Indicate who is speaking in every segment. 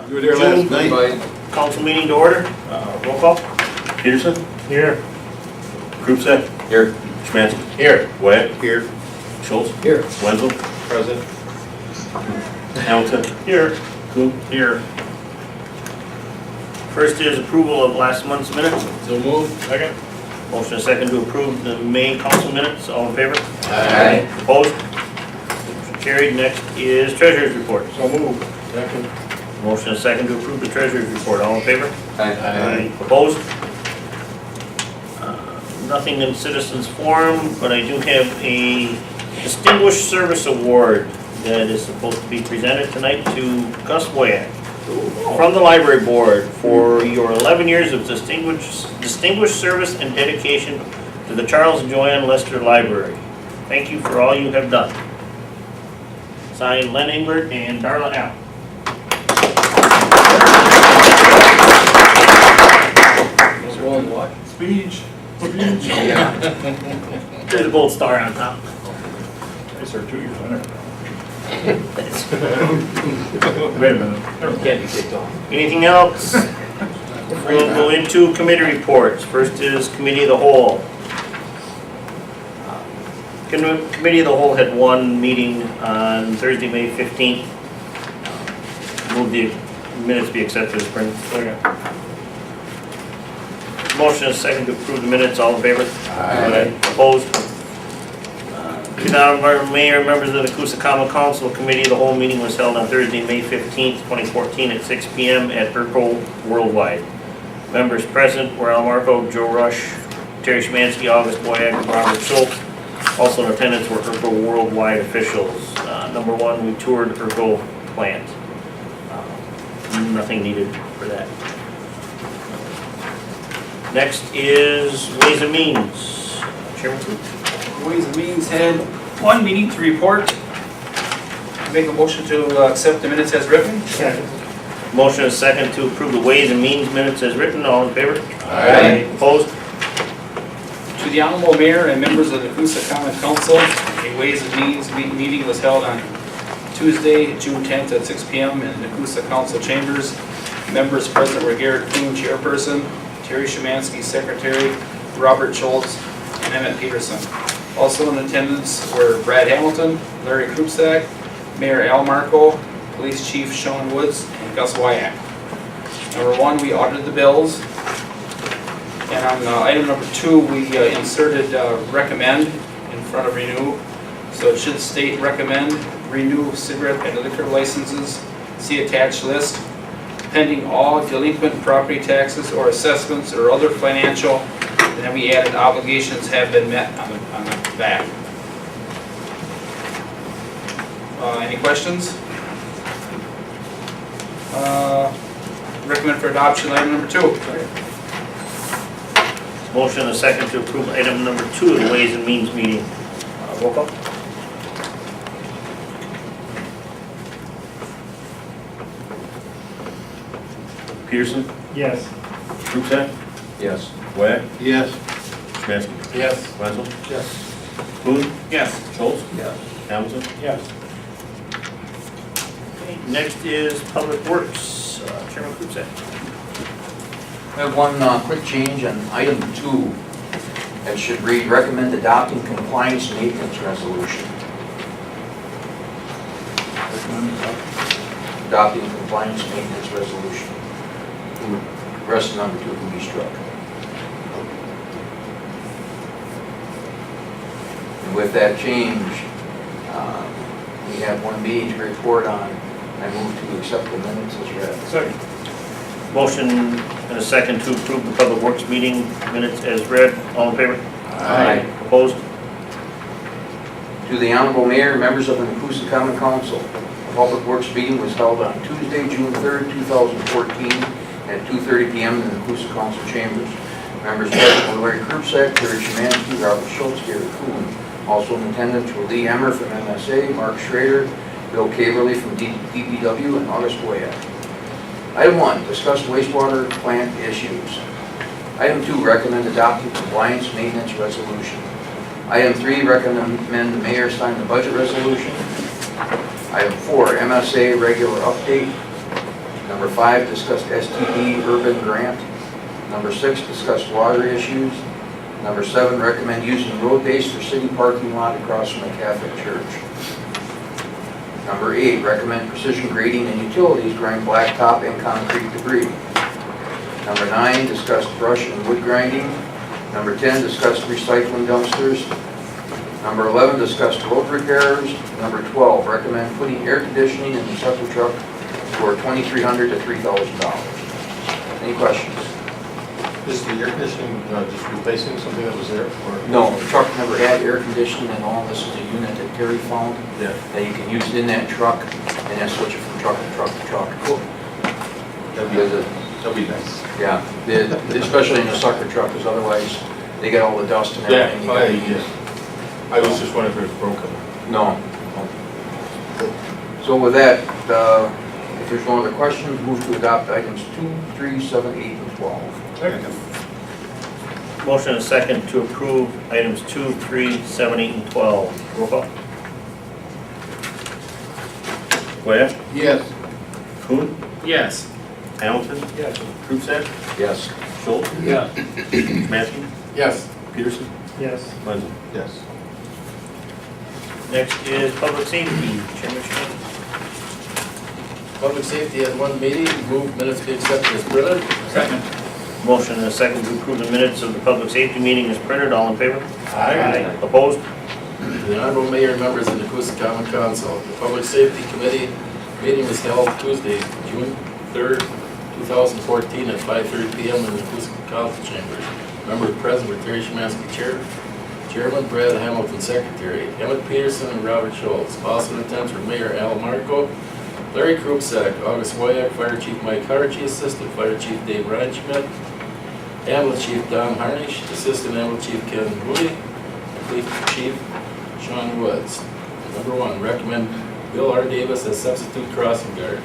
Speaker 1: You were there last night.
Speaker 2: Council meeting to order. Roll call.
Speaker 3: Peterson?
Speaker 2: Here.
Speaker 3: Krupsek?
Speaker 1: Here.
Speaker 3: Schmansky?
Speaker 1: Here.
Speaker 3: Wyatt?
Speaker 1: Here.
Speaker 3: Schultz?
Speaker 1: Here.
Speaker 3: Wenzel?
Speaker 1: Present.
Speaker 3: Hamilton?
Speaker 2: Here.
Speaker 3: Kuhn?
Speaker 2: Here. First is approval of last month's minutes.
Speaker 1: So move. Second.
Speaker 2: Motion and second to approve the May council minutes. All in favor?
Speaker 1: Aye.
Speaker 2: Opposed? Motion carried. Next is treasurer's report.
Speaker 1: So move. Second.
Speaker 2: Motion and second to approve the treasurer's report. All in favor?
Speaker 1: Aye.
Speaker 2: Opposed? Nothing in citizens forum, but I do have a distinguished service award that is supposed to be presented tonight to Gus Wyatt from the library board for your 11 years of distinguished service and dedication to the Charles and Joanne Lester Library. Thank you for all you have done. Signed, Len Englert and Darla Allen.
Speaker 1: What's wrong, what?
Speaker 4: Speech.
Speaker 1: Yeah.
Speaker 2: There's a gold star on top.
Speaker 4: I served 2 years on it. Wait a minute.
Speaker 1: Can't be kicked off.
Speaker 2: Anything else? We'll go into committee reports. First is committee of the whole. Committee of the whole had one meeting on Thursday, May 15th. Move the minutes be accepted as printed. Motion is second to approve the minutes. All in favor?
Speaker 1: Aye.
Speaker 2: Opposed? Mayor, members of the Nekoosa Common Council Committee of the whole meeting was held on Thursday, May 15th, 2014 at 6 p.m. at Urkel Worldwide. Members present were Al Marco, Joe Rush, Terry Schmansky, August Boyack, and Robert Schultz. Also in attendance were Urkel Worldwide officials. Number one, we toured Urkel plant. Nothing needed for that. Next is Ways and Means. Chairman Coop.
Speaker 5: Ways and Means had one meeting to report. Make a motion to accept the minutes as written.
Speaker 2: Motion is second to approve the Ways and Means minutes as written. All in favor?
Speaker 1: Aye.
Speaker 2: Opposed?
Speaker 5: To the Honorable Mayor and members of the Nekoosa Common Council, a Ways and Means meeting was held on Tuesday, June 10th at 6 p.m. in the Nekoosa Council Chambers. Members present were Garrett Kuhn, Chairperson, Terry Schmansky, Secretary, Robert Schultz, and Emmett Peterson. Also in attendance were Brad Hamilton, Larry Krupsek, Mayor Al Marco, Police Chief Sean Woods, and Gus Wyatt. Number one, we audited the bills. And on item number two, we inserted recommend in front of renew. So it should state recommend, renew cigarette and liquor licenses, see attached list, pending all delinquent property taxes or assessments or other financial. And then we added obligations have been met on the back. Any questions? Recommend for adoption item number two.
Speaker 2: Motion and a second to approve item number 2 of the Ways and Means meeting. Roll call.
Speaker 3: Peterson?
Speaker 4: Yes.
Speaker 3: Krupsek?
Speaker 1: Yes.
Speaker 3: Wyatt?
Speaker 1: Yes.
Speaker 3: Schmansky?
Speaker 1: Yes.
Speaker 3: Wenzel?
Speaker 1: Yes.
Speaker 3: Kuhn?
Speaker 5: Yes.
Speaker 3: Schultz?
Speaker 1: Yes.
Speaker 3: Hamilton?
Speaker 4: Yes.
Speaker 2: Okay, next is Public Works. Chairman Krupsek.
Speaker 6: I have one quick change on item 2. That should read, recommend adopting compliance maintenance resolution. Adopting compliance maintenance resolution. The rest of number 2 can be struck. And with that change, we have one meeting to report on. I move to accept the minutes as read.
Speaker 4: Second.
Speaker 2: Motion and a second to approve the Public Works meeting minutes as read. All in favor?
Speaker 6: Aye.
Speaker 2: Opposed?
Speaker 6: To the Honorable Mayor and members of the Nekoosa Common Council, a Public Works meeting was held on Tuesday, June 3rd, 2014 at 2:30 p.m. in the Nekoosa Council Chambers. Members present were Larry Krupsek, Terry Schmansky, Robert Schultz, Garrett Kuhn. Also in attendance were Lee Emmer from MSA, Mark Schrader, Bill Caverly from DPW, and August Boyack. Item 1, discuss wastewater plant issues. Item 2, recommend adopting compliance maintenance resolution. Item 3, recommend the mayor sign the budget resolution. Item 4, MSA regular update. Number 5, discussed STD urban grant. Number 6, discussed water issues. Number 7, recommend using road base for city parking lot across from the Catholic Church. Number 8, recommend precision grading and utilities grind blacktop and concrete debris. Number 9, discussed brush and wood grinding. Number 10, discussed recycling dumpsters. Number 11, discussed road repairs. Number 12, recommend putting air conditioning in the sucker truck for $2,300 to $3,000. Any questions?
Speaker 1: Is the air conditioning just replacing something that was there? Or?
Speaker 6: No, the truck never had air conditioning and all. This is a unit that Terry found
Speaker 1: Yeah.
Speaker 6: that you can use it in that truck and then switch it from truck to truck to truck.
Speaker 1: Cool.
Speaker 6: Because
Speaker 1: That'd be nice.
Speaker 6: yeah, especially in the sucker truck, because otherwise they get all the dust and everything. You gotta use.
Speaker 1: I was just wondering if it was broken.
Speaker 6: No. So with that, if there's no other questions, move to adopt items 2, 3, 7, 8, and 12.
Speaker 2: Motion and second to approve items 2, 3, 7, 8, and 12. Roll call.
Speaker 3: Webb,
Speaker 1: Yes.
Speaker 3: Kuhn,
Speaker 5: Yes.
Speaker 3: Hamilton,
Speaker 1: Yes.
Speaker 3: Krupsack,
Speaker 6: Yes.
Speaker 3: Schultz,
Speaker 1: Yeah.
Speaker 3: Smansky,
Speaker 1: Yes.
Speaker 3: Peterson,
Speaker 1: Yes.
Speaker 3: Wenzel.
Speaker 1: Yes.
Speaker 2: Next is public safety. Chairman Schmidt.
Speaker 7: Public safety had one meeting, move minutes be accepted as printed.
Speaker 4: Second.
Speaker 2: Motion and a second to approve the minutes of the public safety meeting is printed. All in favor?
Speaker 1: Aye.
Speaker 2: Opposed?
Speaker 7: The honorable mayor and members of the Nekoosa Common Council, the Public Safety Committee meeting was held Tuesday, June 3rd, 2014 at 5:30 p.m. in the Nekoosa Council Chambers. Members present were Terry Szymanski, Chairman, Brad Hamilton, Secretary, Emmett Peterson, and Robert Schultz. Also in attendance were Mayor Al Marco, Larry Krupsack, August Woyak, Fire Chief Mike Harchi, Assistant Fire Chief Dave Reinschmidt, Ambulance Chief Don Harnish, Assistant Ambulance Chief Ken Moody, and Police Chief Sean Woods. Number 1, recommend Bill R. Davis as substitute crossing guard.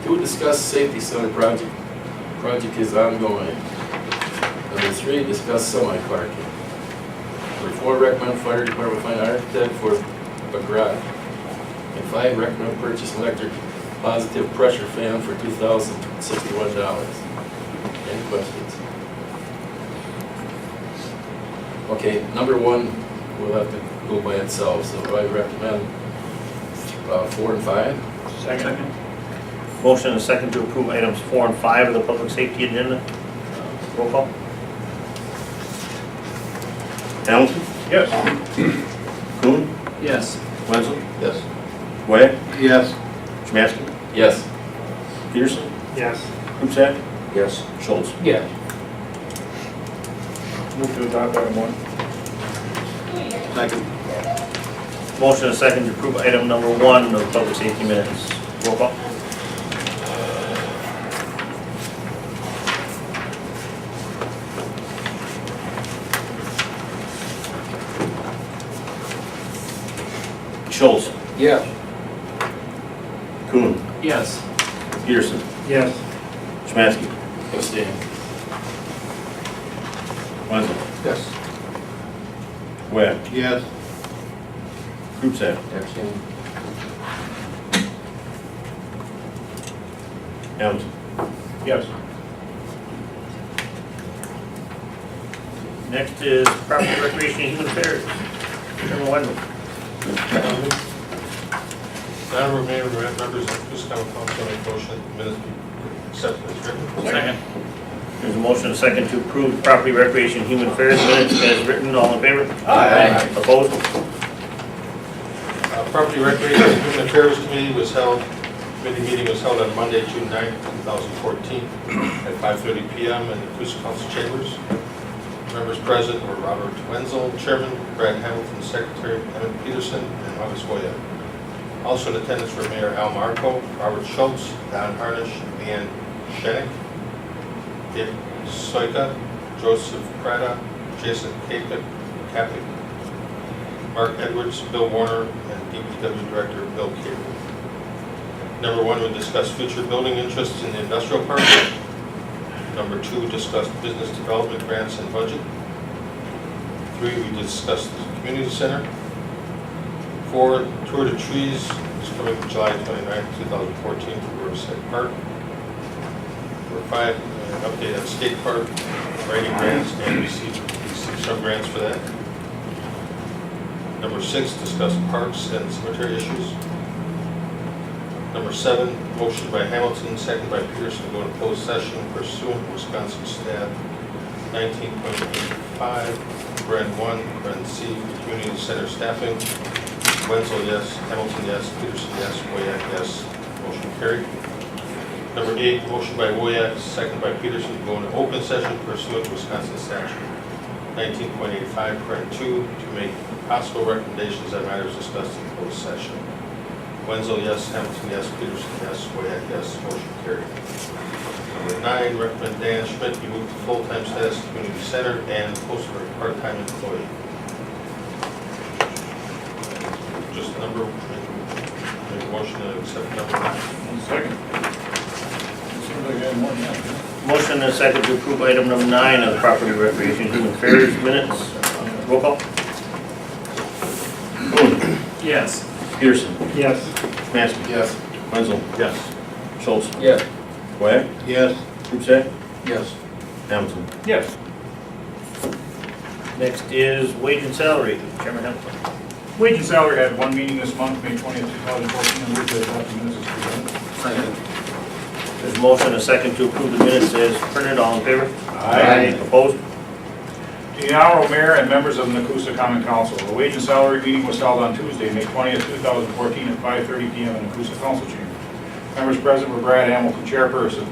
Speaker 7: 2, discuss safety center project. Project is ongoing. Number 3, discuss semi-parking. Number 4, recommend fire department find architect for a garage. And 5, recommend purchase electric positive pressure fan for $2,061. Any questions? Okay, number 1 will have to go by itself, so I recommend 4 and 5.
Speaker 4: Second.
Speaker 2: Motion and a second to approve items 4 and 5 of the public safety agenda. Roll call.
Speaker 3: Hamilton,
Speaker 4: Yes.
Speaker 3: Kuhn,
Speaker 5: Yes.
Speaker 3: Wenzel,
Speaker 1: Yes.
Speaker 3: Webb,
Speaker 1: Yes.
Speaker 3: Smansky,
Speaker 7: Yes.
Speaker 3: Peterson,
Speaker 4: Yes.
Speaker 3: Krupsack,
Speaker 6: Yes.
Speaker 3: Schultz.
Speaker 5: Yeah.
Speaker 4: Move to adopt item 1.
Speaker 1: Second.
Speaker 2: Motion and a second to approve item number 1 of the public safety minutes. Roll call.
Speaker 3: Schultz,
Speaker 6: Yes.
Speaker 3: Kuhn,
Speaker 5: Yes.
Speaker 3: Peterson,
Speaker 4: Yes.
Speaker 3: Smansky,
Speaker 7: Abstain.
Speaker 3: Wenzel,
Speaker 1: Yes.
Speaker 3: Webb,
Speaker 1: Yes.
Speaker 3: Krupsack,
Speaker 6: Abstain.
Speaker 3: Hamilton.
Speaker 4: Yes.
Speaker 2: Next is property recreation and human affairs. Chairman Wendell.
Speaker 8: Honorable Mayor, members of the Nekoosa Common Council, make motion minutes be accepted as written.
Speaker 5: Second.
Speaker 2: There's a motion and a second to approve property recreation and human affairs minutes as written. All in favor?
Speaker 8: Aye.
Speaker 2: Opposed?
Speaker 8: Property Recreation and Human Affairs Committee meeting was held on Monday, June 9th, 2014 at 5:30 p.m. in the Nekoosa Council Chambers. Members present were Robert Wenzel, Chairman, Brad Hamilton, Secretary, Emmett Peterson, and August Woyak. Also in attendance were Mayor Al Marco, Robert Schultz, Don Harnish, Leanne Shenick, Dave Soika, Joseph Prada, Jason Kapik, Mark Edwards, Bill Warner, and DPW Director Bill Cable. Number 1 would discuss future building interests in the industrial park. Number 2, discuss business development grants and budget. 3, we discussed the community center. 4, tour the trees is coming July 29th, 2014 to Riverside Park. Number 5, update on skate park, writing grants, and receive some grants for that. Number 6, discuss parks and cemetery issues. Number 7, motion by Hamilton, second by Peterson, to go into closed session pursuant to Wisconsin Stat 19.85, Paren 1, Paren C, Community Center staffing. Wenzel, yes. Hamilton, yes. Peterson, yes. Wojak, yes. Motion carried. Number 8, motion by Wojak, second by Peterson, to go into open session pursuant to Wisconsin statute 19.85, Paren 2, to make possible recommendations on matters discussed in closed session. Wenzel, yes. Hamilton, yes. Peterson, yes. Wojak, yes. Motion carried. Number 9, recommend Dan Schmidt be moved to full-time status community center and post for a part-time employee. Just number, make a motion to accept number 9.
Speaker 4: Second. Seems like I had more than that.
Speaker 2: Motion and a second to approve item number 9 of the Property Recreation and Human Affairs minutes. Roll call.
Speaker 3: Coon.
Speaker 5: Yes.
Speaker 3: Peterson.
Speaker 4: Yes.
Speaker 3: Smansky.
Speaker 7: Yes.
Speaker 3: Wenzel.
Speaker 8: Yes.
Speaker 3: Schultz.
Speaker 5: Yes.
Speaker 3: Wyack.
Speaker 8: Yes.
Speaker 3: Krupsack.
Speaker 6: Yes.
Speaker 3: Hamilton.
Speaker 4: Yes.
Speaker 2: Next is wage and salary. Chairman Hamilton.
Speaker 4: Wage and salary had one meeting this month, May 20th, 2014, and move to adopt the minutes as presented.
Speaker 6: Second.
Speaker 2: There's a motion and a second to approve the minutes as printed. All in favor?
Speaker 4: Aye.
Speaker 2: Opposed?
Speaker 4: To the Honorable Mayor and members of the Nekoosa Common Council, the wage and salary meeting was held on Tuesday, May 20th, 2014 at 5:30 p.m. in the Nekoosa Council Chamber. Members present were Brad Hamilton, Chairperson,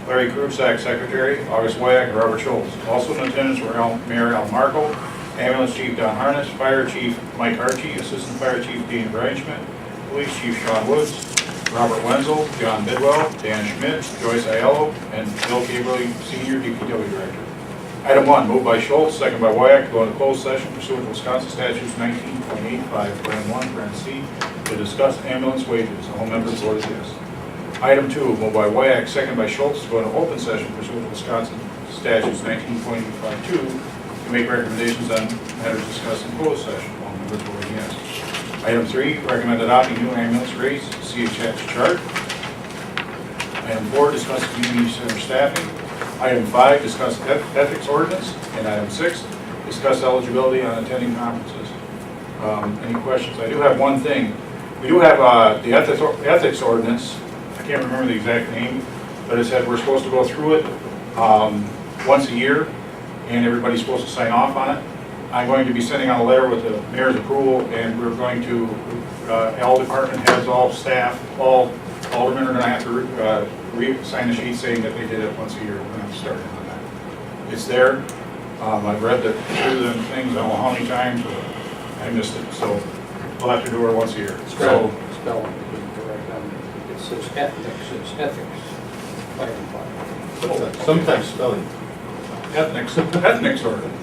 Speaker 4: Larry Krupsack, Secretary, August Wyack, and Robert Schultz. Also in attendance were Mayor Al Marco, Ambulance Chief Don Harness, Fire Chief Mike Archie, Assistant Fire Chief Dean Brian Schmidt, Police Chief Sean Woods, Robert Wenzel, John Bidwell, Dan Schmidt, Joyce Aiello, and Bill Gabriel, Senior DPW Director. Item 1, moved by Schultz, second by Wyack, to go into closed session pursuant to Wisconsin statutes 19.85, Paren 1, Paren C, to discuss ambulance wages. All members voted yes. Item 2, moved by Wyack, second by Schultz, to go into open session pursuant to Wisconsin statutes 19.85-2, to make recommendations on matters discussed in closed session. All members voted yes. Item 3, recommend adopting new ambulance rates, see attached chart. Item 4, discuss community center staffing. Item 5, discuss ethics ordinance. And item 6, discuss eligibility on attending conferences. Any questions? I do have one thing. We do have the ethics ordinance. I can't remember the exact name, but it said we're supposed to go through it once a year, and everybody's supposed to sign off on it. I'm going to be sending out a letter with the mayor's approval, and we're going to, all department heads, all staff, all aldermen are going to have to sign a sheet saying that they did it once a year. We're going to have to start on that. It's there. I've read through them things, I don't know how many times, but I missed it, so we'll have to do it once a year. So,
Speaker 9: Spelling is correct. It says ethics, it's ethics.
Speaker 8: Sometimes spelling.
Speaker 4: ethics ordinance.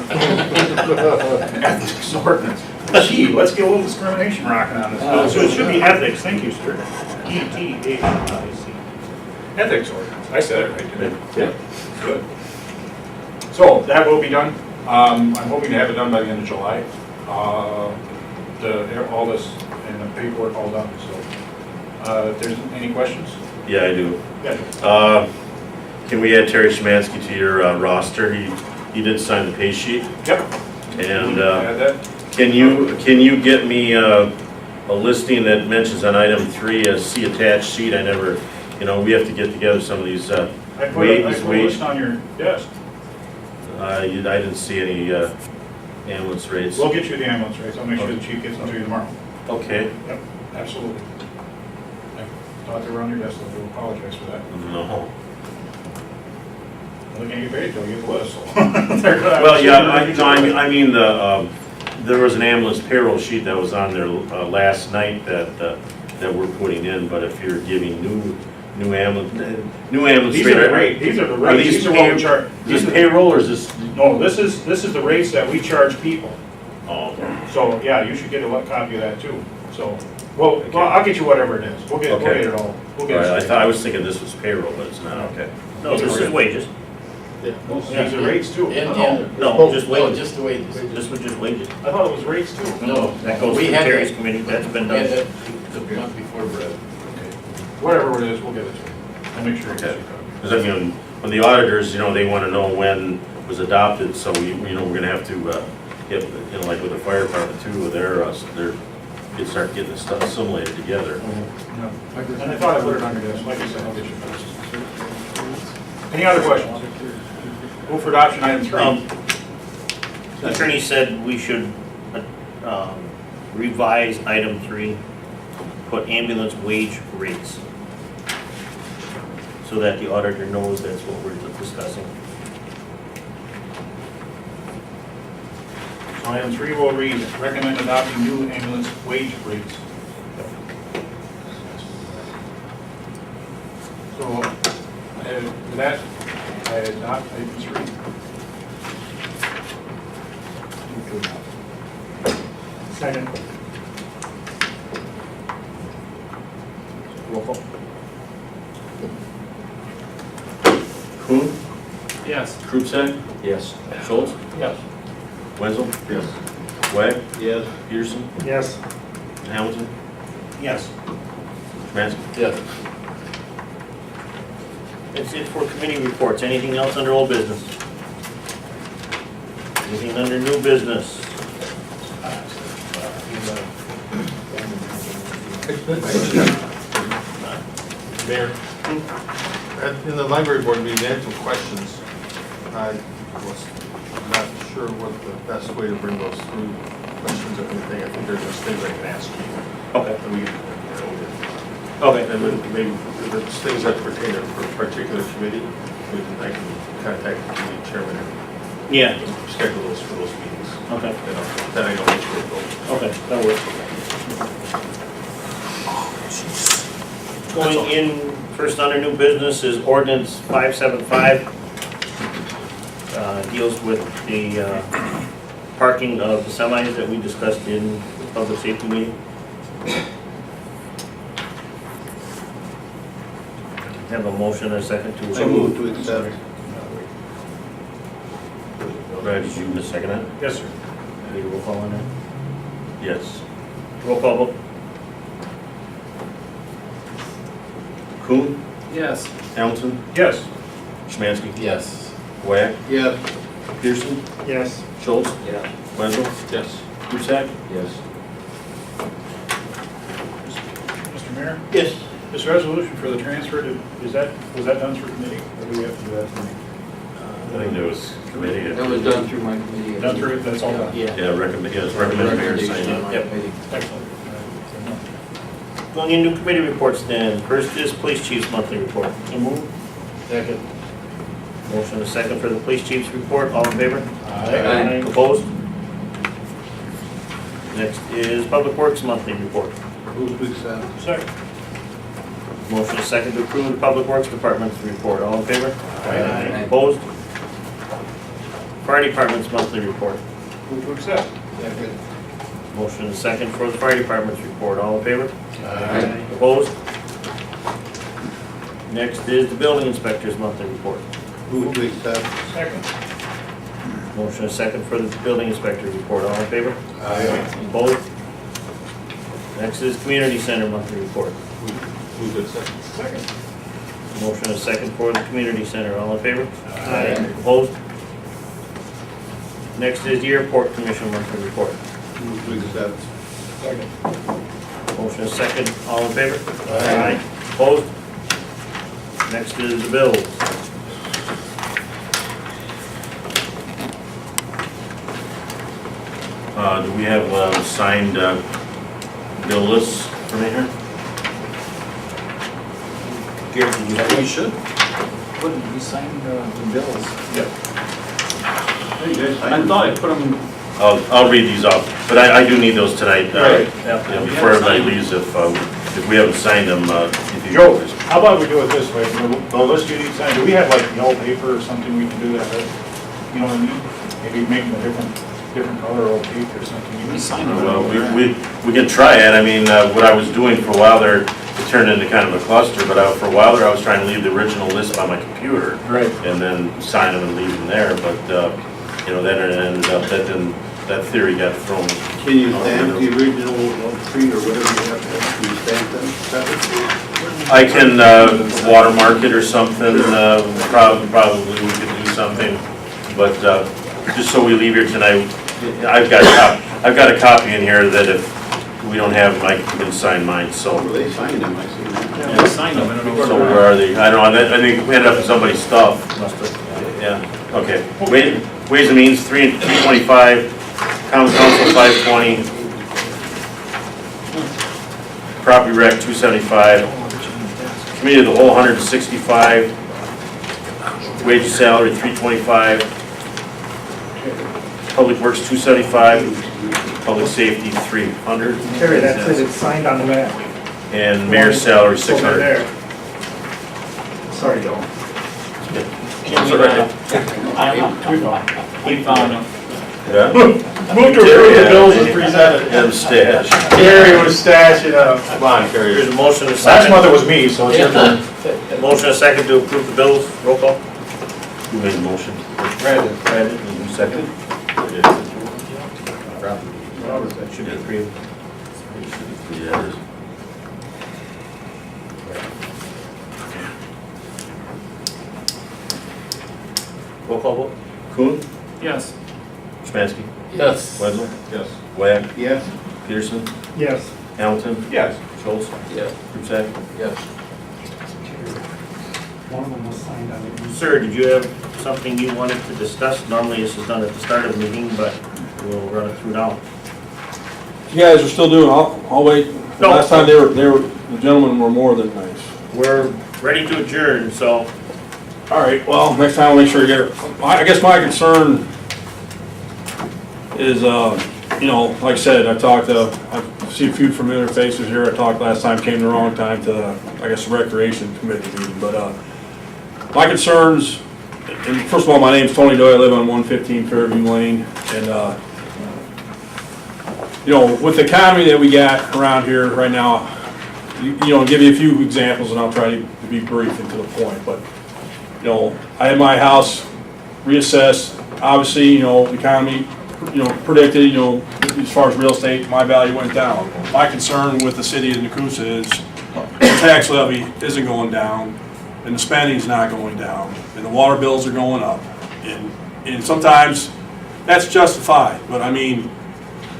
Speaker 4: Ethics ordinance. Gee, let's get a little discrimination rocking on this. So it should be ethics, thank you, sir. E-T-H-I-C. Ethics ordinance, I said it right, didn't I?
Speaker 3: Yeah.
Speaker 4: Good. So that will be done. I'm hoping to have it done by the end of July. All this and the paperwork all done, so. If there's any questions?
Speaker 3: Yeah, I do.
Speaker 4: Yeah.
Speaker 3: Can we add Terry Szymanski to your roster? He did sign the pay sheet.
Speaker 4: Yep.
Speaker 3: And
Speaker 4: Add that.
Speaker 3: can you get me a listing that mentions on item 3 a see attached sheet? I never, we have to get together some of these
Speaker 4: I put a list on your desk.
Speaker 3: I didn't see any ambulance rates.
Speaker 4: We'll get you the ambulance rates. I'll make sure the chief gets them to you tomorrow.
Speaker 3: Okay.
Speaker 4: Yep, absolutely. I thought they were on your desk, I do apologize for that.
Speaker 3: No.
Speaker 4: Well, they can't get paid till you get the list, so.
Speaker 3: Well, yeah, I mean there was an ambulance payroll sheet that was on there last night that we're putting in, but if you're giving new ambulance
Speaker 4: These are the rates, these are the rates, these are what we charge.
Speaker 3: Is this payroll or is this?
Speaker 4: No, this is the rates that we charge people.
Speaker 3: Oh, okay.
Speaker 4: So, yeah, you should get a copy of that too. So, well, I'll get you whatever it is. We'll get it all. We'll get
Speaker 3: All right,
Speaker 4: it.
Speaker 3: I was thinking this was payroll, but it's not, okay.
Speaker 2: No, this is wages.
Speaker 4: These are rates too.
Speaker 2: No, just wages.
Speaker 7: Just the wages.
Speaker 2: This was just wages.
Speaker 4: I thought it was rates too.
Speaker 7: No.
Speaker 2: That goes to
Speaker 7: We
Speaker 2: the
Speaker 7: had
Speaker 2: Terry's
Speaker 7: that-
Speaker 2: committee. That's been
Speaker 7: We had
Speaker 2: done.
Speaker 7: that the month before, Brett.
Speaker 4: Okay. Whatever it is, we'll get it to you. I'll make sure it gets you a copy.
Speaker 3: Because I mean, when the auditors, they want to know when it was adopted, so we're going to have to get, like with the fire department too, with start getting the stuff assimilated together.
Speaker 4: No. And I thought I put it on your desk, like I said, I'll get you first. Any other questions? Move for adoption item 3.
Speaker 2: The attorney said we should revise item 3, put ambulance wage rates, so that the auditor knows that's what we're discussing.
Speaker 4: So item 3 will read, recommend adopting new ambulance wage rates. So, with that, I adopt item 3. Second.
Speaker 2: Roll call.
Speaker 3: Kuhn,
Speaker 5: Yes.
Speaker 3: Krupsack,
Speaker 1: Yes.
Speaker 3: Schultz,
Speaker 4: Yes.
Speaker 3: Wenzel,
Speaker 1: Yes.
Speaker 3: Wag,
Speaker 8: Yes.
Speaker 3: Peterson,
Speaker 4: Yes.
Speaker 3: Hamilton,
Speaker 2: Yes.
Speaker 3: Mansky.
Speaker 7: Yes.
Speaker 2: That's it for committee reports. Anything else under old business? Anything under new business?
Speaker 8: Mayor, in the library board meeting, they had some questions. I was not sure what the best way to bring those through, questions or anything. I think there's just things I can ask you.
Speaker 2: Okay.
Speaker 8: And we,
Speaker 2: Okay.
Speaker 8: and then maybe if it's things that pertain to a particular committee, I can contact the committee chairman and
Speaker 2: Yeah,
Speaker 8: schedule those for those meetings.
Speaker 2: okay,
Speaker 8: Then I know which way to go.
Speaker 2: okay, that works. Going in, first under new business is ordinance 575. Deals with the parking of the semis that we discussed in the public safety meeting. Have a motion and a second to.
Speaker 8: So move to accept.
Speaker 3: Brad, did you second that?
Speaker 4: Yes, sir.
Speaker 2: Need a roll call on that?
Speaker 3: Yes.
Speaker 2: Roll call vote.
Speaker 3: Kuhn,
Speaker 5: Yes.
Speaker 3: Hamilton,
Speaker 4: Yes.
Speaker 3: Szymanski,
Speaker 7: Yes.
Speaker 3: Wag,
Speaker 8: Yes.
Speaker 3: Peterson,
Speaker 4: Yes.
Speaker 3: Schultz,
Speaker 5: Yeah.
Speaker 3: Wenzel,
Speaker 8: Yes.
Speaker 3: Krupsack.
Speaker 1: Yes.
Speaker 4: Mr. Mayor,
Speaker 2: Yes.
Speaker 4: this resolution for the transfer, was that done through committee, or do we have to do that through?
Speaker 3: I think there was committee.
Speaker 6: That was done through my committee.
Speaker 4: Done through, that's all done?
Speaker 2: Yeah.
Speaker 3: Yeah, it's recommended mayor sign
Speaker 6: Recommendation on
Speaker 3: it.
Speaker 6: my
Speaker 2: Yep.
Speaker 6: committee.
Speaker 4: Excellent.
Speaker 2: Going into committee reports then. First is police chief's monthly report. So move.
Speaker 7: Second.
Speaker 2: Motion and a second for the police chief's report. All in favor?
Speaker 6: Aye.
Speaker 2: Opposed? Next is public works monthly report.
Speaker 8: Move to accept.
Speaker 4: Second.
Speaker 2: Motion and a second to approve the public works department's report. All in favor?
Speaker 6: Aye.
Speaker 2: Opposed? Fire department's monthly report.
Speaker 4: Move to accept.
Speaker 8: Second.
Speaker 2: Motion and a second for the fire department's report. All in favor?
Speaker 6: Aye.
Speaker 2: Opposed? Next is the building inspector's monthly report.
Speaker 8: Move to accept.
Speaker 4: Second.
Speaker 2: Motion and a second for the building inspector's report. All in favor?
Speaker 8: Aye.
Speaker 2: Opposed? Next is community center monthly report.
Speaker 8: Move to accept.
Speaker 4: Second.
Speaker 2: Motion and a second for the community center. All in favor?
Speaker 4: Aye.
Speaker 2: Opposed? Next is the airport commission monthly report.
Speaker 8: Move to accept.
Speaker 4: Second.
Speaker 2: Motion and a second. All in favor?
Speaker 8: Aye.
Speaker 2: Opposed? Next is the bills.
Speaker 3: Do we have signed bill lists from here?
Speaker 2: Gary, did you have
Speaker 5: We
Speaker 2: any?
Speaker 5: should. Wouldn't we sign the bills?
Speaker 4: Hey, guys.
Speaker 5: I thought I put them,
Speaker 3: I'll read these off, but I do need those tonight.
Speaker 4: Right.
Speaker 3: Yeah, before everybody leaves, if we haven't signed them, if you.
Speaker 4: Joe, how about we do it this way, the list you need signed, do we have like yellow paper or something we can do that, you know what I mean? Maybe make them a different color or tape or something.
Speaker 5: we signed them.
Speaker 3: Well, we can try it. I mean, what I was doing for a while there, it turned into kind of a cluster, but for a while there, I was trying to leave the original list on my computer.
Speaker 4: Right.
Speaker 3: And then sign them and leave them there, but, then it ended up, that theory got thrown.
Speaker 1: Can you stamp the original tree or whatever you have to stamp them separately?
Speaker 3: I can watermark it or something, probably we could do something, but just so we leave here tonight, I've got a copy in here that if we don't have them, I can sign mine, so.
Speaker 9: They signed them, I see.
Speaker 5: Yeah, we signed them, I don't know
Speaker 3: So
Speaker 5: where
Speaker 3: where are they? I don't know, I think we ended up in somebody's stuff. Yeah, okay. Ways and Means, 325, Common Council, 520. Property Rec, 275. Committee of the Whole, 165. Wage and salary, 325. Public Works, 275. Public Safety, 300.
Speaker 10: Terry, that's it, it's signed on the map.
Speaker 3: And Mayor's salary,
Speaker 10: Over
Speaker 3: 600.
Speaker 10: there. Sorry, Joe.
Speaker 3: That's all right.
Speaker 5: we found them.
Speaker 3: Yeah.
Speaker 8: Move to approve the bills as presented.
Speaker 3: And stash.
Speaker 8: Carrie was stashing up. Come on, Carrie.
Speaker 2: There's a motion and a
Speaker 8: Last month it
Speaker 2: second.
Speaker 8: was me, so it's your turn.
Speaker 2: Motion and a second to approve the bills, roll call.
Speaker 3: Who made the motion?
Speaker 9: Brandon.
Speaker 3: Brandon, and who seconded?
Speaker 2: That should be approved.
Speaker 3: Yeah, it is.
Speaker 2: Roll call vote.
Speaker 3: Kuhn,
Speaker 5: Yes.
Speaker 3: Smansky,
Speaker 7: Yes.
Speaker 3: Wenzel,
Speaker 8: Yes.
Speaker 3: Wyack,
Speaker 9: Yes.
Speaker 3: Peterson,
Speaker 10: Yes.
Speaker 3: Hamilton,
Speaker 8: Yes.
Speaker 3: Schultz,
Speaker 6: Yes.
Speaker 3: Rusak.
Speaker 6: Yes.
Speaker 10: One of them was signed on the.
Speaker 2: Sir, did you have something you wanted to discuss? Normally this is done at the start of the meeting, but we'll run it through now.
Speaker 11: You guys are still doing, I'll wait.
Speaker 2: No.
Speaker 11: Last time they were, the gentlemen were more than nice.
Speaker 2: We're ready to adjourn, so
Speaker 11: All right, well, next time I'll make sure you get it. I guess my concern is, you know, like I said, I see a few familiar faces here. I talked last time, came the wrong time to, I guess, the Recreation Committee meeting. But my concerns, and first of all, my name's Tony Doyle. I live on 115 Fairview Lane. And, you know, with the economy that we got around here right now, you know, give you a few examples and I'll try to be brief and to the point. But, you know, I had my house reassessed. Obviously, you know, the economy, you know, predicted, you know, as far as real estate, my value went down. My concern with the city of Nekoosa is the tax levy isn't going down and the spending's not going down and the water bills are going up. And sometimes that's justified, but I mean,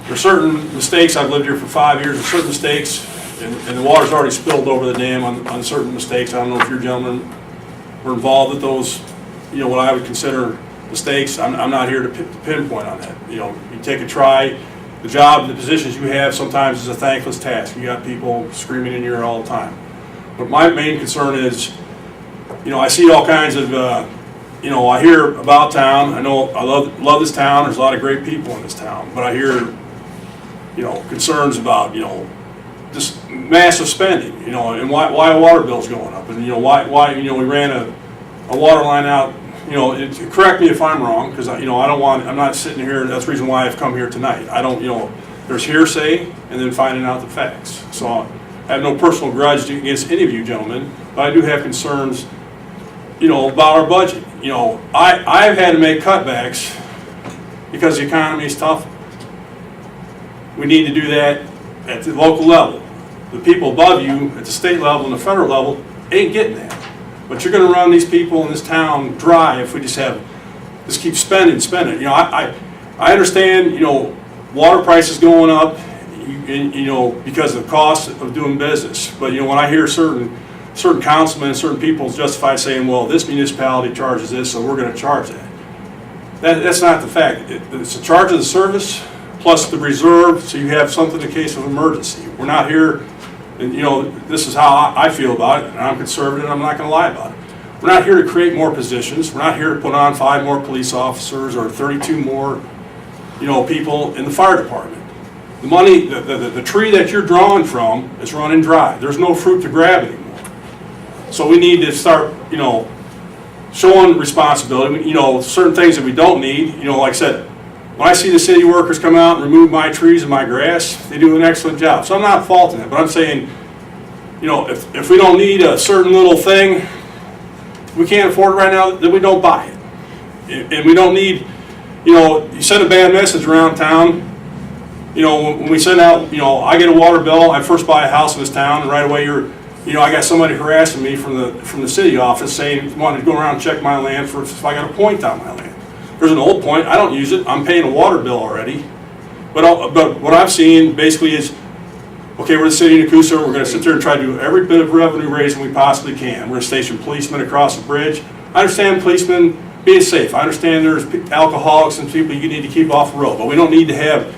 Speaker 11: there's certain mistakes. I've lived here for 5 years. There's certain mistakes, and the water's already spilled over the dam on certain mistakes. I don't know if your gentlemen were involved with those, you know, what I would consider mistakes. I'm not here to pinpoint on that. You know, you take a try. The job, the positions you have sometimes is a thankless task. You got people screaming in your ear all the time. But my main concern is, you know, I see all kinds of, you know, I hear about town. I know I love this town. There's a lot of great people in this town. But I hear, you know, concerns about, you know, just massive spending, you know, and why water bills going up, and you know why you know we ran a water line out, you know. Correct me if I'm wrong, because you know I'm not sitting here. That's the reason why I've come here tonight. I don't, you know, there's hearsay and then finding out the facts. So I have no personal grudge against any of you gentlemen, but I do have concerns, you know, about our budget. You know, I've had to make cutbacks because the economy is tough. We need to do that at the local level. The people above you at the state level and the federal level ain't getting that. But you're gonna run these people in this town dry if we just keep spending. You know, I understand, you know, water prices going up, you know, because of the cost of doing business. But you know, when I hear certain councilmen and certain people justify saying, well, this municipality charges this, so we're gonna charge that. That's not the fact. It's a charge of the service plus the reserve, so you have something in case of emergency. We're not here, and you know, this is how I feel about it, and I'm conservative, and I'm not gonna lie about it. We're not here to create more positions. We're not here to put on 5 more police officers or 32 more, you know, people in the fire department. The money, the tree that you're drawing from is running dry. There's no fruit to grab anymore. So we need to start, you know, showing responsibility. You know, certain things that we don't need, you know, like I said, when I see the city workers come out and remove my trees and my grass, they do an excellent job. So I'm not faulting it, but I'm saying, you know, if we don't need a certain little thing, we can't afford it right now, then we don't buy it. And we don't need, you know, you send a bad message around town. You know, when we send out, you know, I get a water bill, I first buy a house in this town, and right away you're you know, I got somebody harassing me from the city office saying, wanted to go around and check my land for if I got a point on my land. There's an old point, I don't use it, I'm paying a water bill already. But what I've seen basically is, okay, we're the city of Nekoosa, we're gonna sit there and try to do every bit of revenue raising we possibly can. We're gonna station policemen across the bridge. I understand policemen being safe, I understand there's alcoholics and people you need to keep off the road, but we don't need to have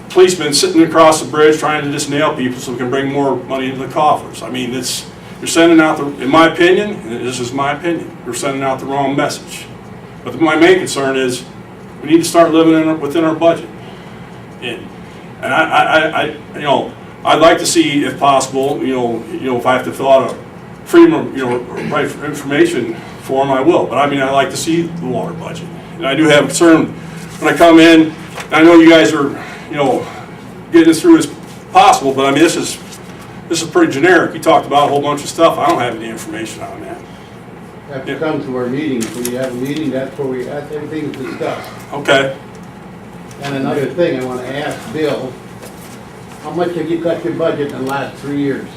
Speaker 11: policemen sitting across the bridge trying to just nail people so we can bring more money into the coffers. I mean, you're sending out in my opinion, and this is my opinion, you're sending out the wrong message. But my main concern is, we need to start living within our budget. And I you know, I'd like to see, if possible, you know, if I have to fill out a freedom of, you know, right for information form, I will. But I mean, I like to see the water budget. And I do have concern when I come in. I know you guys are, you know, getting this through as possible, but I mean, this is pretty generic. You talked about a whole bunch of stuff. I don't have any information on that.
Speaker 9: Have to come to our meetings. When you have a meeting, that's everything is discussed.
Speaker 11: Okay.
Speaker 9: And another thing I want to ask Bill, how much have you cut your budget in the last 3 years?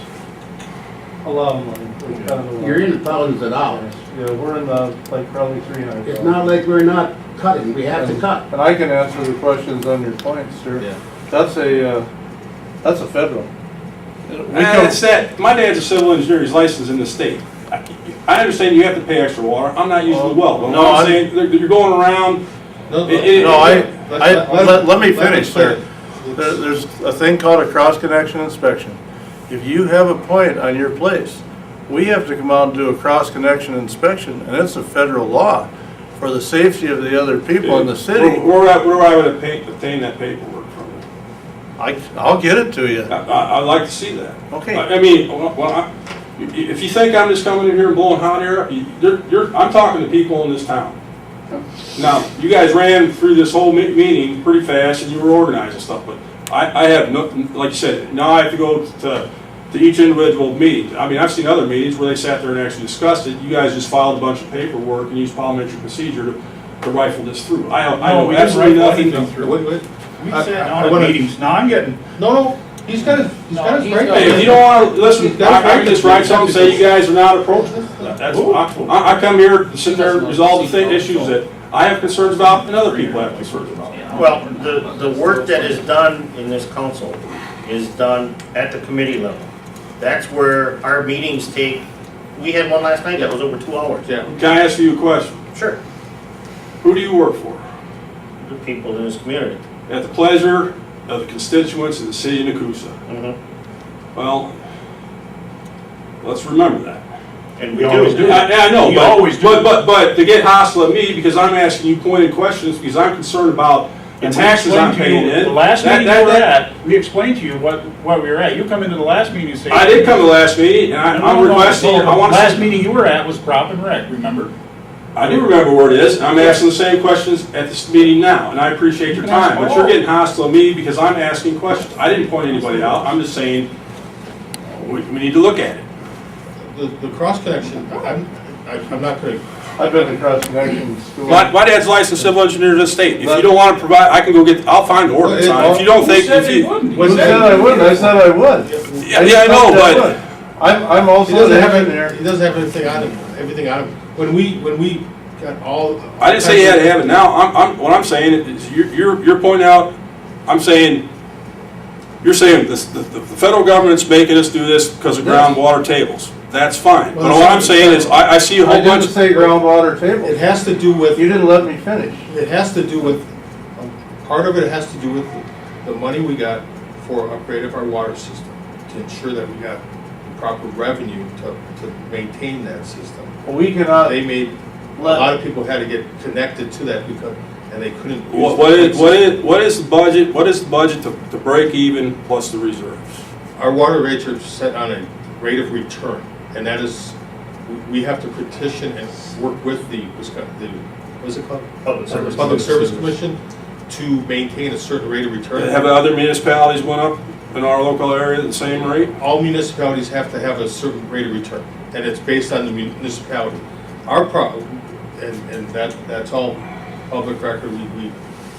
Speaker 10: A lot of money. We cut it a lot.
Speaker 9: You're in the thousands of dollars.
Speaker 10: Yeah, we're in the, like, probably 300.
Speaker 9: It's not like we're not cutting, we have to cut.
Speaker 12: And I can answer the questions on your points, sir.
Speaker 8: Yeah.
Speaker 12: That's a federal.
Speaker 11: It's that, my dad's a civil engineer, he's licensed in the state. I understand you have to pay extra water, I'm not using the well, but
Speaker 3: No,
Speaker 11: I'm saying, you're going around.
Speaker 8: No,
Speaker 12: Let me finish,
Speaker 8: explain
Speaker 12: sir. There's a thing called a cross-connection inspection. If you have a point on your place, we have to come out and do a cross-connection inspection, and it's a federal law for the safety of the other people in the city.
Speaker 11: Where I would obtain that paperwork from?
Speaker 12: I'll get it to you.
Speaker 11: I'd like to see that.
Speaker 12: Okay.
Speaker 11: I mean, if you think I'm just coming in here and blowing hot air, I'm talking to people in this town. Now, you guys ran through this whole meeting pretty fast and you were organizing stuff, but I have no, like you said, now I have to go to each individual meeting. I mean, I've seen other meetings where they sat there and actually discussed it. You guys just filed a bunch of paperwork and used parliamentary procedure to rifle this through. I know absolutely nothing.
Speaker 8: Wait.
Speaker 4: We sat down at meetings, now I'm getting,
Speaker 8: No, he's got his right.
Speaker 11: Hey, if you don't want to listen, I can just write something and say you guys are not approachable. I come here to sit there and resolve the issues that I have concerns about and other people have concerns about.
Speaker 2: Well, the work that is done in this council is done at the committee level. That's where our meetings take, we had one last night that was over 2 hours.
Speaker 8: Yeah.
Speaker 11: Can I ask you a question?
Speaker 2: Sure.
Speaker 11: Who do you work for?
Speaker 2: The people in this community.
Speaker 11: At the pleasure of the constituents of the city of Nekoosa.
Speaker 2: Mm-hmm.
Speaker 11: Well, let's remember that.
Speaker 2: And we always do.
Speaker 11: I know,
Speaker 4: We always do.
Speaker 11: but to get hostile at me because I'm asking you pointed questions because I'm concerned about the
Speaker 4: and
Speaker 11: taxes I'm paying in.
Speaker 4: the last meeting you were at, we explained to you what we were at. You come into the last meeting and say.
Speaker 11: I did come to the last meeting, and I'm requesting, I want to.
Speaker 4: Last meeting you were at was prop and rec, remember?
Speaker 11: I do remember where it is, I'm asking the same questions at this meeting now, and I appreciate your time, but you're getting hostile at me because I'm asking questions. I didn't point anybody out, I'm just saying, we need to look at it.
Speaker 8: The cross connection, I'm not gonna,
Speaker 12: I've been to cross-connection school.
Speaker 11: My dad's licensed civil engineer in the state. If you don't want to provide, I can go get, I'll find the ordinance on it. If you don't think, if you.
Speaker 12: Who said I wouldn't? I said I would.
Speaker 11: Yeah, I know, but.
Speaker 12: I'm also
Speaker 8: he doesn't
Speaker 12: an
Speaker 8: have
Speaker 12: engineer.
Speaker 8: he doesn't have everything on him. When we got all.
Speaker 11: I didn't say you had to have it now. What I'm saying is, you're pointing out, you're saying the federal government's making us do this because of groundwater tables. That's fine. But what I'm saying is, I see a whole
Speaker 12: I
Speaker 11: bunch.
Speaker 12: didn't say groundwater table.
Speaker 8: It has to do with.
Speaker 12: You didn't let me finish.
Speaker 8: It has to do with, part of it has to do with the money we got for upgrade of our water system, to ensure that we got proper revenue to maintain that system.
Speaker 12: We cannot
Speaker 8: They made, a lot of people had to get connected to that because, and they couldn't. use
Speaker 11: What is the budget? What is the budget to break even plus the reserves?
Speaker 8: Our water rates are set on a rate of return, and that is, we have to petition and work with the, what's it called? Public Service Commission to maintain a certain rate of return.
Speaker 11: Have other municipalities went up in our local area at the same rate?
Speaker 8: All municipalities have to have a certain rate of return, and it's based on the municipality. Our problem, and that's all public record,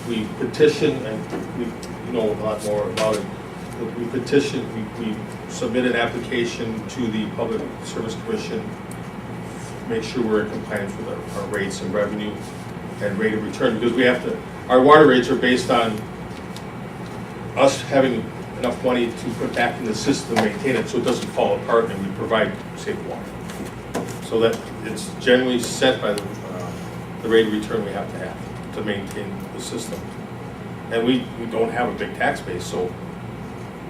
Speaker 8: we petition, and we know a lot more about it. we petitioned, we submitted an application to the Public Service Commission, make sure we're in compliance with our rates and revenue and rate of return, because we have to, our water rates are based on us having enough money to put back in the system, maintain it, so it doesn't fall apart, and we provide safe water. So that it's generally set by the rate of return we have to maintain the system. And we don't have a big tax base, so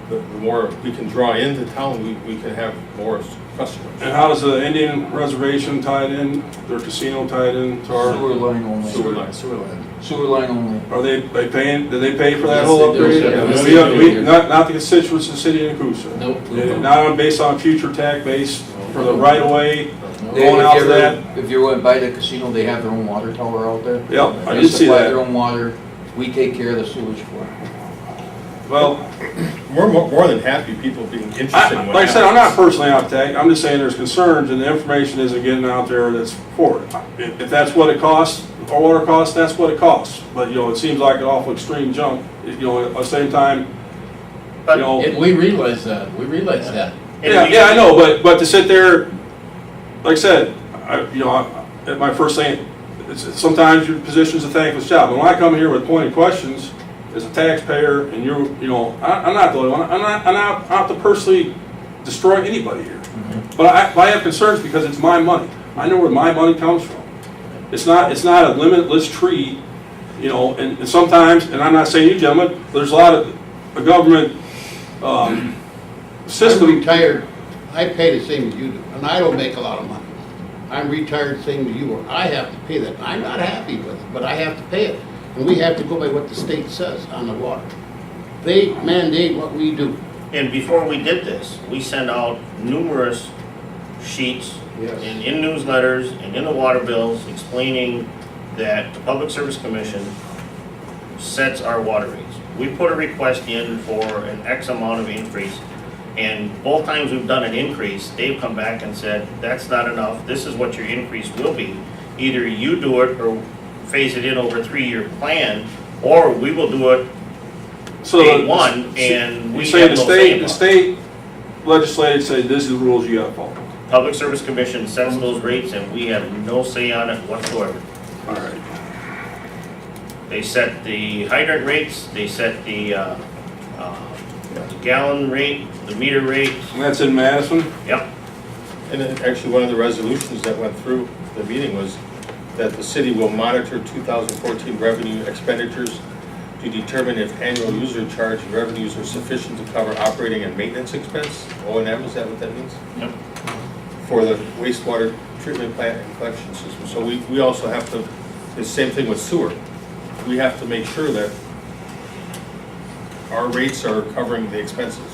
Speaker 8: the more we can draw into town, we can have more customers.
Speaker 11: And how does the Indian reservation tied in, their casino tied in to our?
Speaker 6: Sewer line only.
Speaker 8: Sewer line.
Speaker 6: Sewer line only.
Speaker 11: Are they paying, do they pay for that
Speaker 7: Yes,
Speaker 11: whole
Speaker 7: they do.
Speaker 11: upgrade?
Speaker 7: Yes,
Speaker 11: We-
Speaker 7: they do.
Speaker 11: Not the constituents of the city of Nekoosa?
Speaker 7: Nope.
Speaker 11: Not based on future tax base for the right of way
Speaker 6: They-
Speaker 11: going
Speaker 6: if
Speaker 11: out
Speaker 6: you
Speaker 11: to that?
Speaker 6: ever- If you went by the casino, they have their own water tower out there.
Speaker 11: Yep, I
Speaker 6: They
Speaker 11: did see
Speaker 6: supply
Speaker 11: that.
Speaker 6: their own water. We take care of the sewage for them.
Speaker 11: Well,
Speaker 8: We're more than happy people being interested in what
Speaker 11: like I said, I'm not
Speaker 8: happens.
Speaker 11: personally out tech, I'm just saying there's concerns and the information isn't getting out there that's for it. If that's what it costs, our water costs, that's what it costs. But, you know, it seems like an awful extreme jump, you know, at the same time, you know.
Speaker 7: And we realize that,
Speaker 11: Yeah, I know, but to sit there, like I said, at my first thing, sometimes your position's a thankless job. When I come here with pointed questions, as a taxpayer, and I'm not the only one, I'm not out to personally destroy anybody here. But I have concerns because it's my money. I know where my money comes from. It's not a limitless tree, you know, and sometimes, and I'm not saying you gentlemen, there's a lot of a government system.
Speaker 9: I'm retired, I pay the same as you do, and I don't make a lot of money. I'm retired, same as you are. I have to pay that. I'm not happy with it, but I have to pay it. And we have to go by what the state says on the water. They mandate what we do.
Speaker 2: And before we did this, we sent out numerous sheets and in newsletters and in the water bills explaining that the Public Service Commission sets our water rates. We put a request in for an X amount of increase, and both times we've done an increase, they've come back and said, that's not enough, this is what your increase will be. Either you do it or phase it in over a 3-year plan, or we will do it day one, and we
Speaker 11: You say
Speaker 2: have
Speaker 11: the
Speaker 2: no say
Speaker 11: state,
Speaker 2: about
Speaker 11: the
Speaker 2: it.
Speaker 11: state legislature say this is the rules you gotta follow.
Speaker 2: Public Service Commission sets those rates, and we have no say on it whatsoever.
Speaker 11: All right.
Speaker 2: They set the hydrant rates, they set the gallon rate, the meter rate.
Speaker 11: And that's in Madison?
Speaker 2: Yep.
Speaker 8: And then actually, one of the resolutions that went through the meeting was that the city will monitor 2014 revenue expenditures to determine if annual user charge revenues are sufficient to cover operating and maintenance expense, O&M, is that what that means?
Speaker 2: Yep.
Speaker 8: For the wastewater treatment plant and collection system. So we also have to, the same thing with sewer. We have to make sure that our rates are covering the expenses.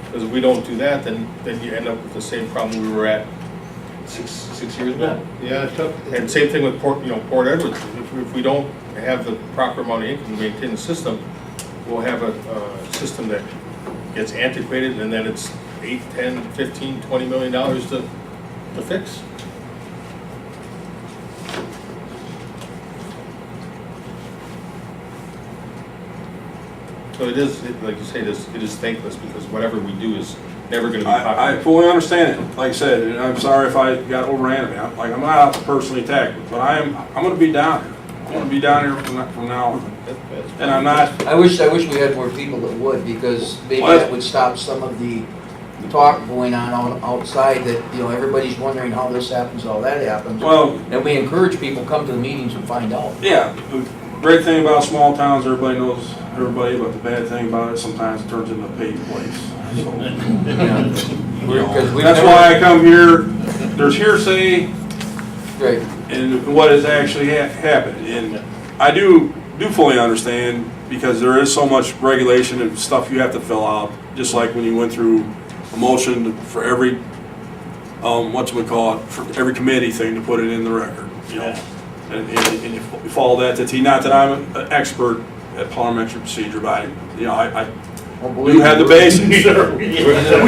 Speaker 8: Because if we don't do that, then you end up with the same problem we were at six years ago.
Speaker 9: Yeah, it took.
Speaker 8: And same thing with Port Edwards. If we don't have the proper amount of income to maintain the system, we'll have a system that gets antiquated, and then it's $8, $10, $15, $20 million to fix. So it is, like you say, it is thankless, because whatever we do is never going to be
Speaker 11: I
Speaker 8: popular.
Speaker 11: fully understand it, like I said, and I'm sorry if I got overran me. I'm not out to personally attack it, but I'm gonna be down here. I'm gonna be down here from now on. And I'm not,
Speaker 6: I wish we had more people that would, because maybe
Speaker 11: Well,
Speaker 6: that would stop some of the talk going on outside that, you know, everybody's wondering how this happens, how that happens.
Speaker 11: well,
Speaker 6: And we encourage people, come to the meetings and find out.
Speaker 11: yeah, the great thing about small towns, everybody knows everybody, but the bad thing about it, sometimes it turns into a paid place. So,
Speaker 6: Because we've
Speaker 11: that's
Speaker 6: never-
Speaker 11: why I come here, there's hearsay,
Speaker 6: Right.
Speaker 11: and what has actually happened. And I do fully understand, because there is so much regulation and stuff you have to fill out, just like when you went through a motion for every, for every committee thing to put it in the record, you know. And you follow that to T. Not that I'm an expert at parliamentary procedure, but I do have the basics.
Speaker 8: We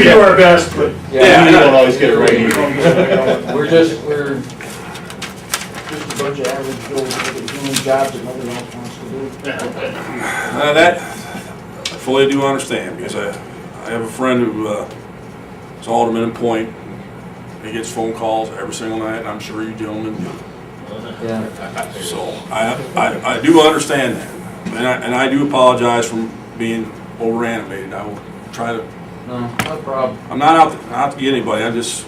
Speaker 8: do our best, but
Speaker 11: Yeah,
Speaker 8: we don't always get it right.
Speaker 6: We're just a bunch of average Joes that are doing jobs that nobody else wants to do.
Speaker 11: fully do understand, because I have a friend who is alderman in Point. He gets phone calls every single night, and I'm sure you gentlemen do.
Speaker 6: Yeah.
Speaker 11: So I do understand that, and I do apologize for being over animated. I will try to.
Speaker 6: No, no problem.
Speaker 11: I'm not out to get anybody. I'm just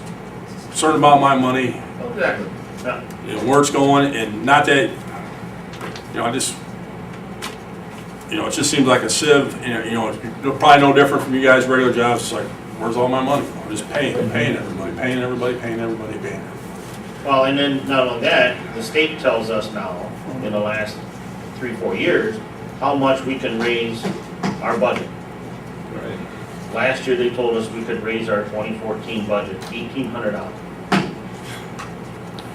Speaker 11: concerned about my money,
Speaker 2: Exactly. Yeah.
Speaker 11: you know, where it's going, and not that, you know, I just, you know, it just seems like a sieve. You know, it's probably no different from you guys' regular jobs. It's like, where's all my money? I'm just paying everybody, paying everybody.
Speaker 2: Well, and then not only that, the state tells us now, in the last 3-4 years, how much we can raise our budget. Last year, they told us we could raise our 2014 budget $1,800.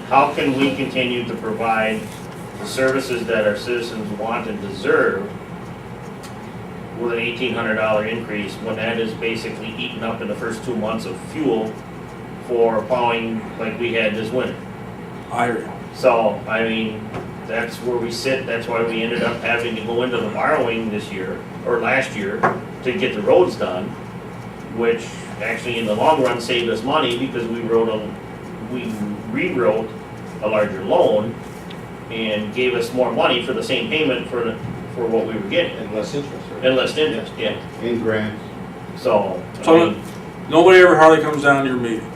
Speaker 2: How can we continue to provide the services that our citizens want and deserve with an $1,800 increase when that is basically eaten up in the first 2 months of fuel for plowing like we had this winter?
Speaker 11: I agree.
Speaker 2: So, I mean, that's where we sit. That's why we ended up having to go into the borrowing this year, or last year, to get the roads done, which actually in the long run saved us money because we rewrote a larger loan and gave us more money for the same payment for what we were getting.
Speaker 1: And less interest, right?
Speaker 2: And less interest, yeah.
Speaker 9: In grants.
Speaker 2: So, I
Speaker 11: So
Speaker 2: mean,
Speaker 11: nobody ever hardly comes down to your meeting.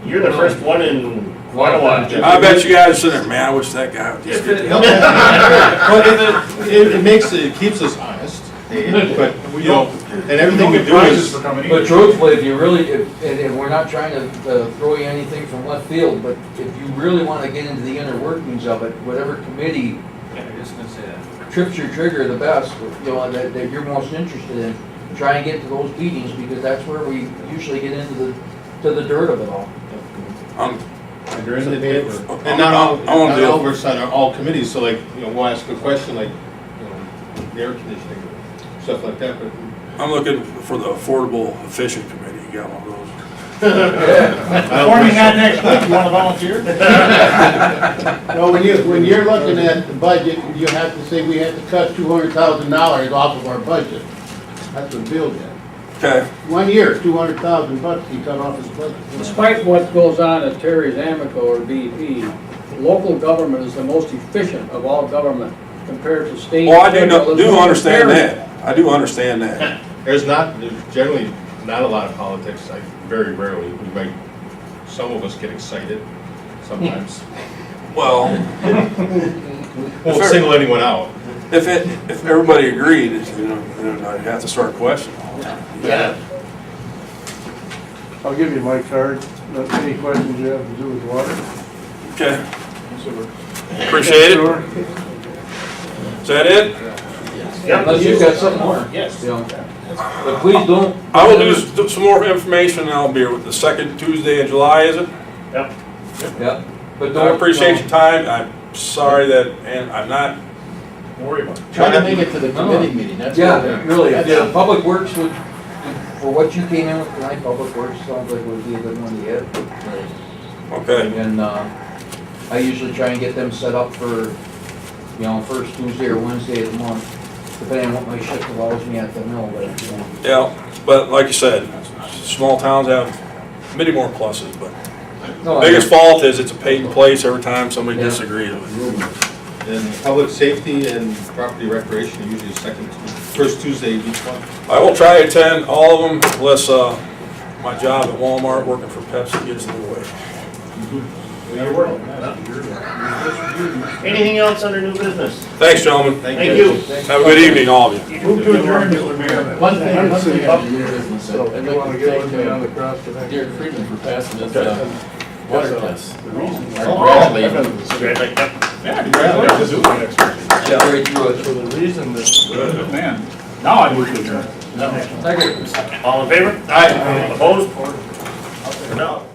Speaker 2: you're the first one in quite a while.
Speaker 11: I bet you guys are sitting there, man, I wish that guy would just get
Speaker 8: But it keeps us honest, but, you know, and everything we
Speaker 4: Don't get
Speaker 8: do
Speaker 4: prizes
Speaker 8: is,
Speaker 4: for coming
Speaker 6: But
Speaker 4: in.
Speaker 6: truthfully, if you really, and we're not trying to throw you anything from left field, but if you really want to get into the inner workings of it, whatever committee trips your trigger the best, you know, that you're most interested in, try and get to those meetings, because that's where we usually get into the dirt of it all.
Speaker 11: I'm
Speaker 1: And they're in the paper.
Speaker 11: I'm-
Speaker 1: And not all,
Speaker 11: I wanna
Speaker 1: not
Speaker 11: do-
Speaker 1: all oversight are all committees, so like, you know, we'll ask a question like, you know, the air conditioning, stuff like that, but
Speaker 11: I'm looking for the affordable efficient committee. You got one of those?
Speaker 4: Forming that next week, you wanna volunteer?
Speaker 9: No, when you're looking at the budget, you have to say we have to cut $200,000 off of our budget. That's what Bill did.
Speaker 11: Okay.
Speaker 9: 1 year, $200,000 he cut off his budget.
Speaker 10: Despite what goes on at Terry's Amico or DEP, local government is the most efficient of all government compared to state.
Speaker 11: Well, I
Speaker 10: federal,
Speaker 11: do
Speaker 10: and
Speaker 11: understand
Speaker 10: very-
Speaker 11: that. I do understand that.
Speaker 1: there's generally not a lot of politics, like, very rarely. Some of us get excited sometimes.
Speaker 11: Well,
Speaker 1: Won't single anyone out.
Speaker 11: if everybody agreed, you know, then I'd have to start questioning all the time.
Speaker 2: Yeah.
Speaker 10: I'll give you my card, any questions you have to do with water.
Speaker 11: Okay. Appreciate it. Is that it?
Speaker 6: Unless you've got something more.
Speaker 2: Yes.
Speaker 6: You know. But please don't.
Speaker 11: I will do some more information, and I'll be with the second Tuesday in July, is it?
Speaker 2: Yep.
Speaker 6: Yeah. But
Speaker 11: I
Speaker 6: don't.
Speaker 11: appreciate your time. I'm sorry that, and I'm not,
Speaker 4: Don't worry about it.
Speaker 9: Try to make it to the committee meeting, that's what.
Speaker 6: Yeah, really, yeah, Public Works would, for what you came in with tonight, Public Works sounds like would be a good one to get.
Speaker 11: okay.
Speaker 6: And, I usually try and get them set up for, you know, first Tuesday or Wednesday of the month, depending on what my shift allows me at the mill, but, you know.
Speaker 11: Yeah, but like you said, small towns have many more pluses, but
Speaker 6: No,
Speaker 11: the biggest fault is it's a paid place every time somebody
Speaker 6: Yeah.
Speaker 11: disagrees with it.
Speaker 1: And public safety and property recreation are usually first Tuesday of each month.
Speaker 11: I will try to attend all of them unless, my job at Walmart working for Pepsi gets in the way.
Speaker 2: Anything else under new business?
Speaker 11: Thanks, gentlemen.
Speaker 2: Thank you.
Speaker 11: Have a good evening, all of you.
Speaker 4: Move to adjourn, Mr. Mayor.
Speaker 9: One thing,
Speaker 7: And I want to thank Derek Friedman for passing this water test.
Speaker 2: Congratulations.
Speaker 4: Yeah, congratulations.
Speaker 6: Carry through it.
Speaker 7: For the reason that
Speaker 4: Man, now I move to adjourn.
Speaker 6: Second.
Speaker 2: All in favor? Aye. Opposed? No.